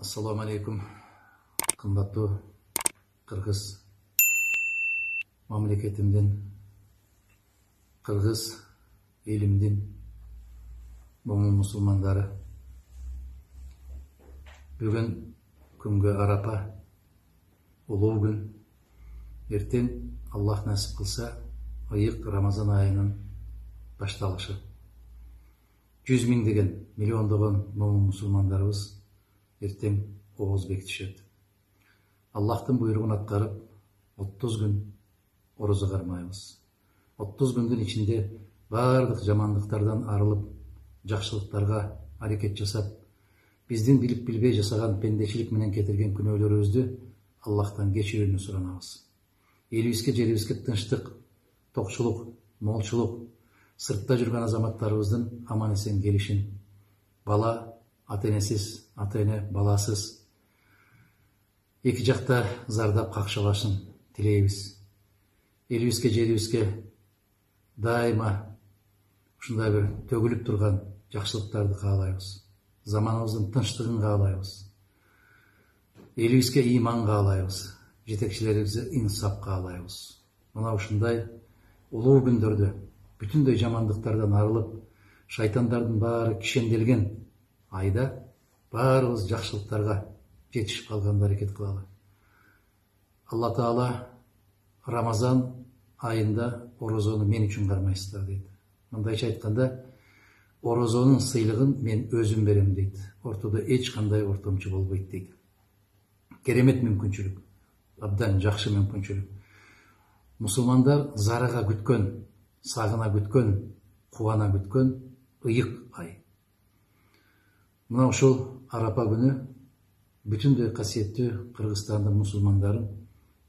Assalamu alaikum, kımbatlı Kırgız mamleketimden, Kırgız elimden, momun musulmandары. Бүгін күнгі Арапа, ұлы күн. Ертең Аллах нәсіп қылса, айық Рамазан айының башталышы. 100 миңдеген, миллиондаған момын мұсылмандарыбыз ертең оғыз бекітішеді. Аллахтың бұйрығын атқарып, 30 күн ораза қармаймыз. 30 күндің ішінде барлық жамандықтардан арылып, жақсылықтарға әрекет жасап, біздің біліп білбей жасаған пендешілік менен кетірген күнәлерімізді Аллахтан кешіруін сұранамыз. Елімізге, жерімізге тыныштық, тоқшылық, молшылық, сыртта жүрген азаматтарымыздың аман есен келішін, бала ата-енесіз, ата-ене баласыз, екі жақта зардап қақшалашын тілейміз. Елімізге, жерімізге дайыма ушундай бір төгіліп тұрған жақсылықтарды қалаймыз. Заманымыздың тыныштығын қалаймыз. Елімізге иман қалаймыз. Жетекшілерімізге инсап қалаймыз. Мына ушундай улуу күндөрдө бүтүндөй жамандыктардан арылып, шайтандардын баары кишенделген айда баарыбыз жакшылыктарга жетишип калганга аракет кылалы. Алла Таала Рамазан айында оразаны мен үчүн кармайсыздар дейт. Мындайча айтканда, оразанын сыйлыгын мен өзүм берем дейт. Ортодо эч кандай ортомчу болбойт дейт. Керемет мүмкүнчүлүк, абдан жакшы мүмкүнчүлүк. Мусулмандар зарага күткөн, сагына күткөн, кубана күткөн ыйык ай. Мына ушул Арапа күнү бүтүндөй касиеттүү Кыргызстандын мусулмандарын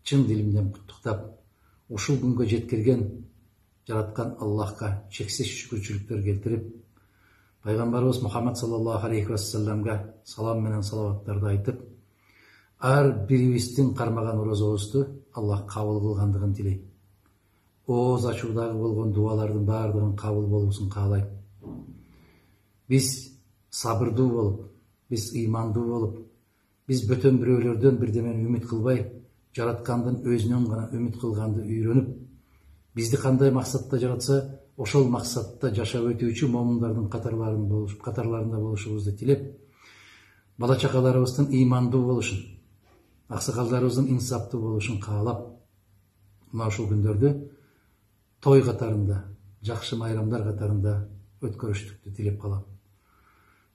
чын дилимден куттуктап, ушул күнгө жеткирген жараткан Аллахка чексиз шүкүрчүлүктөр келтирип, пайгамбарыбыз Мухаммад саллаллаху алейхи вассаламга салам менен салаваттарды айтып, ар бирибиздин кармаган оразабызды Аллах кабыл кылгандыгын тилейм. Ооз ачуудагы болгон дуалардын баардыгын кабыл болуусун каалайм. Биз сабырдуу болуп, биз ыймандуу болуп, биз бөтөн бирөөлөрдөн бирдемени үмүт кылбай, жараткандын өзүнөн гана үмүт кылганды үйрөнүп, бизди кандай максатта жаратса, ошол максатта жашап өтүүчү момундардын катарларында болушубузду тилеп, бала чакаларыбыздын ыймандуу болушун, аксакалдарыбыздын инсаптуу болушун каалап, мына ушул күндөрдө той катарында, жакшы майрамдар катарында өткөрүштүктү тилеп калам.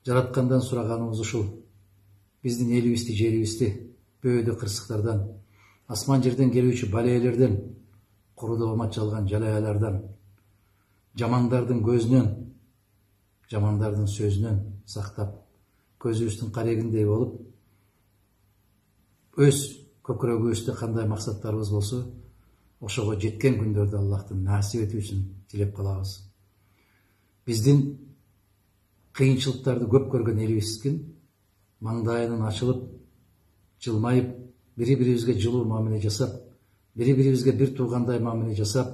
Жараткандан сураганыбыз ушул: биздин элибизди, жерибизди бөөдө кырсыктардан, асман жерден келүүчү балээлерден, курудуп амат жалган жалаялардан, жамандардын көзүнөн, жамандардын сөзүнөн сактап, көзүбүздүн карегиндей болуп, өз көкүрөгүбүздө кандай максаттарыбыз болсо, ошого жеткен күндөрдө Аллахтын насип этүүсүн тилеп калабыз. Биздин кыйынчылыктарды көп көргөн элибиздин маңдайынын ачылып, жылмайып, бири-бирибизге жылуу мамиле жасап, бири-бирибизге бир туугандай мамиле жасап,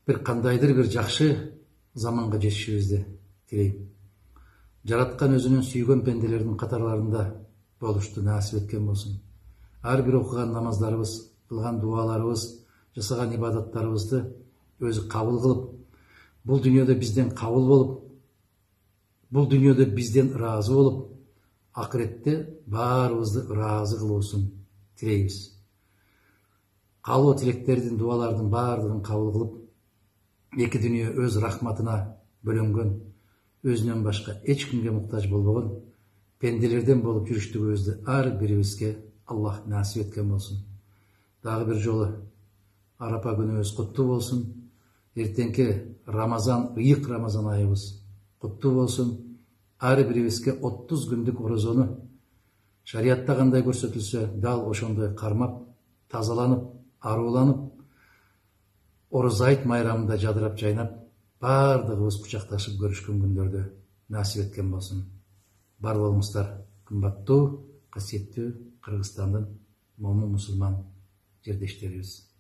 бир кандайдыр бир жакшы заманга жетишибизди тилейм. Жараткан өзүнүн сүйгөн пенделердин катарларында болушту насип эткен болсун. Ар бир окуган намаздарыбыз, кылган дуаларыбыз, жасаган ибадаттарыбызды өзү кабыл кылып, бул дүйнөдө бизден кабыл болуп, бул дүйнөдө бизден ыраазы болуп, акыретте баарыбызды ыраазы кылуусун тилейбиз. Калуу тилектердин, дуалардын баардыгын кабыл кылып, эки дүйнө өз рахматына бөлөнгөн, өзүнөн башка эч кимге муктаж болбогон пенделерден болуп жүрүштүгүбүздү ар бирибизге Аллах насип эткен болсун. Дагы бир жолу Арапа күнүбүз куттуу болсун. Эртеңки Рамазан, ыйык Рамазан айыбыз куттуу болсун. Ар бирибизге 30 күндүк оразаны шариатта кандай көрсөтүлсө, дал ошондой кармап, тазаланып, арууланып, ораза айт майрамында жадырап жайнап, баардыгыбыз кучакташып көрүшкөн күндөрдө насип эткен болсун. Бар болуңуздар, кымбаттуу, касиеттүү Кыргызстандын момун мусулман жердештерибиз.